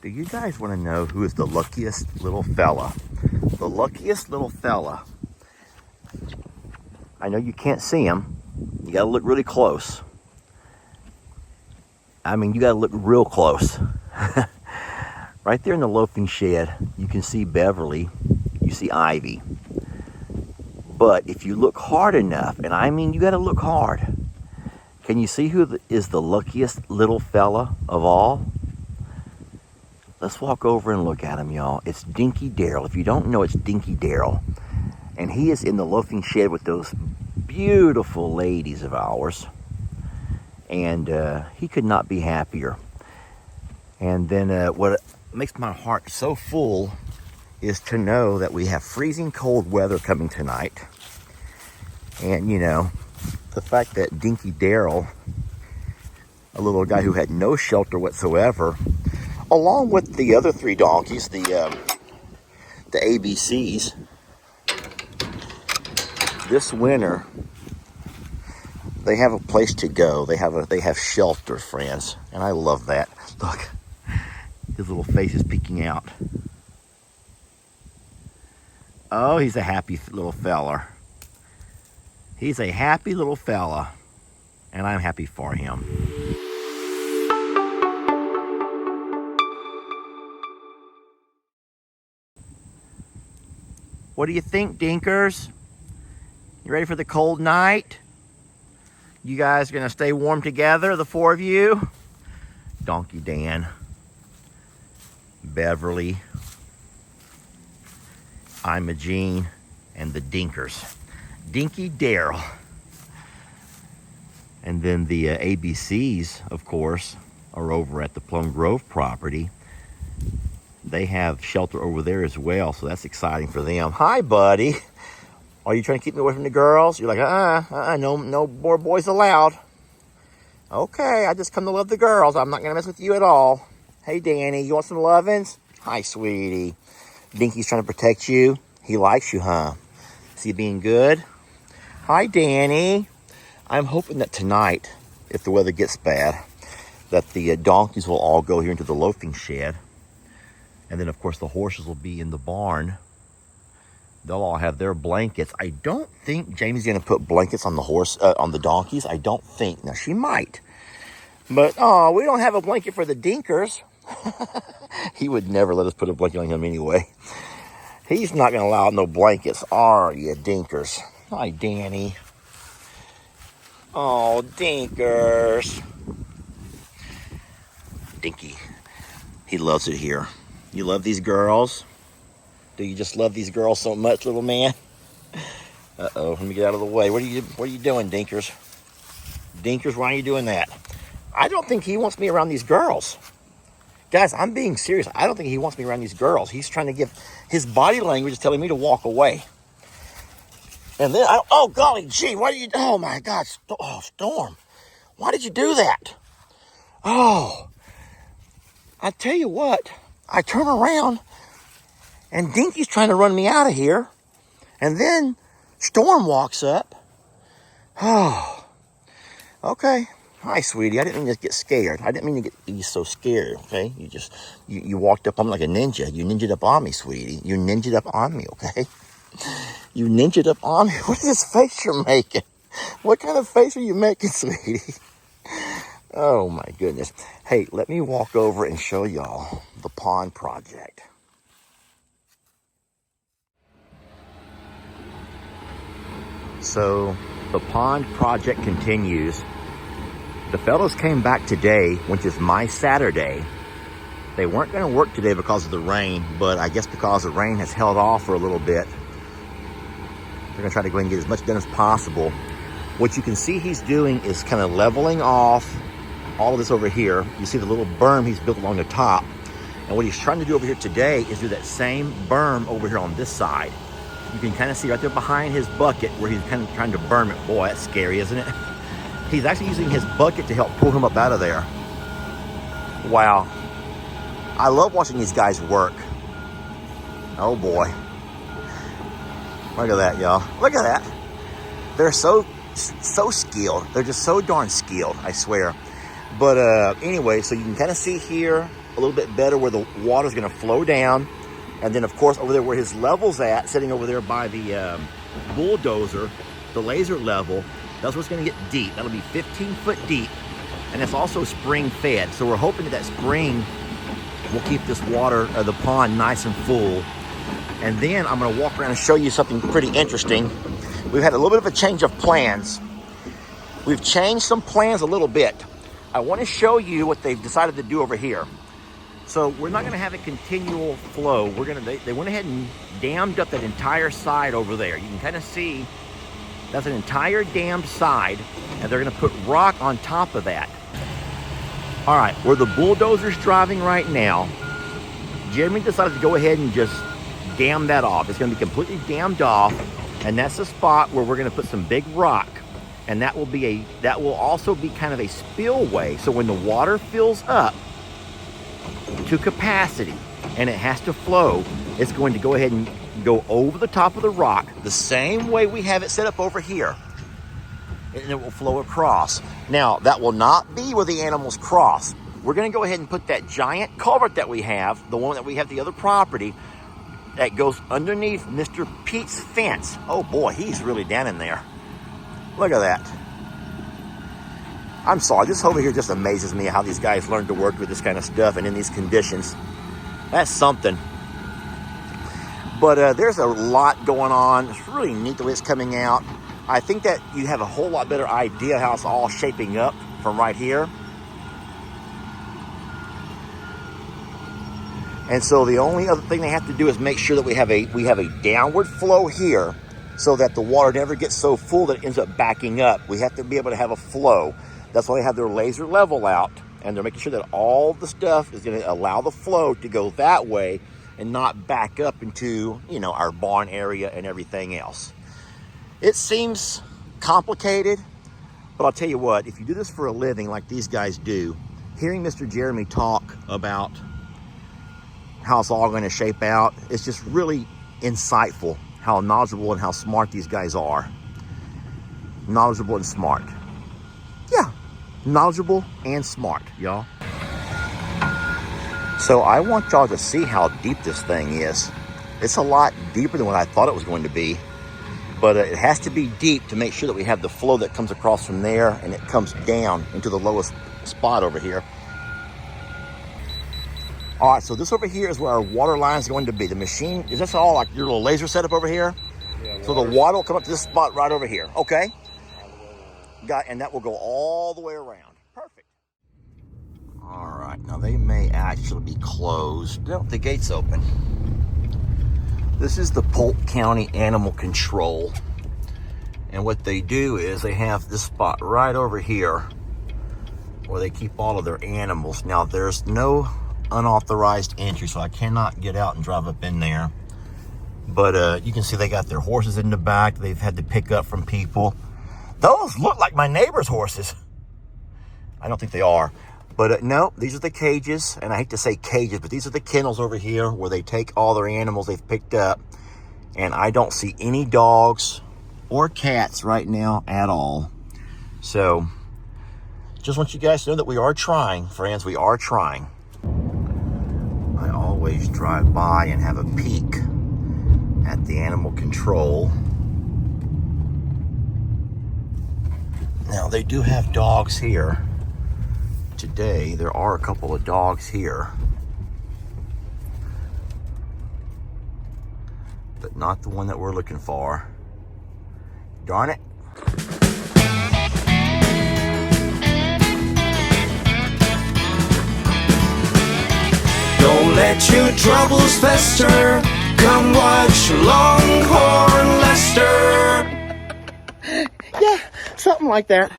Do you guys want to know who is the luckiest little fella? The luckiest little fella. I know you can't see him. You got to look really close. I mean, you got to look real close. Right there in the loafing shed, you can see Beverly. You see Ivy. But if you look hard enough, and I mean you got to look hard, can you see who is the luckiest little fella of all? Let's walk over and look at him, y'all. It's Dinky Daryl. If you don't know, it's Dinky Daryl. And he is in the loafing shed with those beautiful ladies of ours. And he could not be happier. And then what makes my heart so full is to know that we have freezing cold weather coming tonight. And, you know, the fact that Dinky Daryl, a little guy who had no shelter whatsoever, along with the other three donkeys, the ABCs, this winter, they have a place to go. They have shelter, friends, and I love that. Look, his little face is peeking out. Oh, he's a happy little feller. He's a happy little fella, and I'm happy for him. What do you think, Dinkers? You ready for the cold night? You guys gonna stay warm together, the four of you? Donkey Dan, Beverly, Imogene, and the Dinkers. Dinky Daryl. And then the ABCs, of course, are over at the Plum Grove property. They have shelter over there as well, so that's exciting for them. Hi, buddy. Are you trying to keep me away from the girls? You're like, no more boys allowed. Okay, I just come to love the girls. I'm not gonna mess with you at all. Hey, Danny, you want some lovin's? Hi, sweetie. Dinky's trying to protect you. He likes you, huh? Is he being good? Hi, Danny. I'm hoping that tonight, if the weather gets bad, that the donkeys will all go here into the loafing shed. And then, of course, the horses will be in the barn. They'll all have their blankets. I don't think Jamie's going to put blankets on the on the donkeys. I don't think. Now, she might. But, oh, we don't have a blanket for the Dinkers. He would never let us put a blanket on him anyway. He's not going to allow no blankets, are you, Dinkers? Hi, Danny. Oh, Dinkers. Dinky. He loves it here. You love these girls? Do you just love these girls so much, little man? Uh-oh, let me get out of the way. What are you doing, Dinkers? Dinkers, why are you doing that? I don't think he wants me around these girls. Guys, I'm being serious. I don't think he wants me around these girls. He's trying to give, his body language is telling me to walk away. And then, oh, golly gee, why did you, oh my God, Storm. Why did you do that? Oh, I tell you what, I turn around and Dinky's trying to run me out of here. And then Storm walks up. Oh, okay. Hi, sweetie. I didn't mean to get scared. I didn't mean to get you so scared, okay? You walked up on me like a ninja. You ninja'd up on me, sweetie. You ninja'd up on me, okay? You ninja'd up on me. What is this face you're making? What kind of face are you making, sweetie? Oh, my goodness. Hey, let me walk over and show y'all the pond project. So, the pond project continues. The fellows came back today, which is my Saturday. They weren't going to work today because of the rain, but I guess because the rain has held off for a little bit, they're going to try to go and get as much done as possible. What you can see he's doing is kind of leveling off all of this over here. You see the little berm he's built along the top. And what he's trying to do over here today is do that same berm over here on this side. You can kind of see right there behind his bucket where he's kind of trying to berm it. Boy, that's scary, isn't it? He's actually using his bucket to help pull him up out of there. Wow. I love watching these guys work. Oh boy. Look at that, y'all. Look at that. They're so skilled. They're just so darn skilled, I swear. But anyway, so you can kind of see here a little bit better where the water's going to flow down. And then, of course, over there where his level's at, sitting over there by the bulldozer, the laser level, that's where it's going to get deep. That'll be 15 foot deep, and it's also spring fed. So we're hoping that that spring will keep this water, the pond, nice and full. And then I'm going to walk around and show you something pretty interesting. We've had a little bit of a change of plans. We've changed some plans a little bit. I want to show you what they've decided to do over here. So we're not going to have a continual flow. They went ahead and dammed up that entire side over there. You can kind of see that's an entire dammed side, and they're going to put rock on top of that. All right, where the bulldozer's driving right now, Jeremy decided to go ahead and just dam that off. It's going to be completely dammed off, and that's the spot where we're going to put some big rock, and that will also be kind of a spillway. So when the water fills up to capacity and it has to flow, it's going to go ahead and go over the top of the rock the same way we have it set up over here, and it will flow across. Now, that will not be where the animals cross. We're going to go ahead and put that giant culvert that we have, the one that we have the other property, that goes underneath Mr. Pete's fence. Oh boy, he's really down in there. Look at that. I'm sorry, this over here just amazes me how these guys learn to work with this kind of stuff and in these conditions. That's something. But there's a lot going on. It's really neat the way it's coming out. I think that you have a whole lot better idea how it's all shaping up from right here. And so the only other thing they have to do is make sure that we have a downward flow here, so that the water never gets so full that it ends up backing up. We have to be able to have a flow. That's why they have their laser level out, and they're making sure that all the stuff is going to allow the flow to go that way and not back up into, you know, our barn area and everything else. It seems complicated, but I'll tell you what, if you do this for a living like these guys do, hearing Mr. Jeremy talk about how it's all going to shape out, it's just really insightful how knowledgeable and how smart these guys are. Knowledgeable and smart. Yeah, knowledgeable and smart, y'all. So I want y'all to see how deep this thing is. It's a lot deeper than what I thought it was going to be, but it has to be deep to make sure that we have the flow that comes across from there and it comes down into the lowest spot over here. All right, so this over here is where our water line is going to be. The machine, is this all like your little laser setup over here? Yeah. So the water will come up to this spot right over here. Okay. And that will go all the way around. Perfect. All right, now they may actually be closed. No, the gate's open. This is the Polk County Animal Control. And what they do is they have this spot right over here where they keep all of their animals. Now, there's no unauthorized entry, so I cannot get out and drive up in there. But you can see they got their horses in the back. They've had to pick up from people. Those look like my neighbor's horses. I don't think they are. But no, these are the cages. And I hate to say cages, but these are the kennels over here where they take all their animals they've picked up. And I don't see any dogs or cats right now at all. So just want you guys to know that we are trying, friends. We are trying. I always drive by and have a peek at the animal control. Now, they do have dogs here. Today, there are a couple of dogs here. But not the one that we're looking for. Darn it. Don't let your troubles fester. Come watch Longhorn Lester. Yeah, something like that.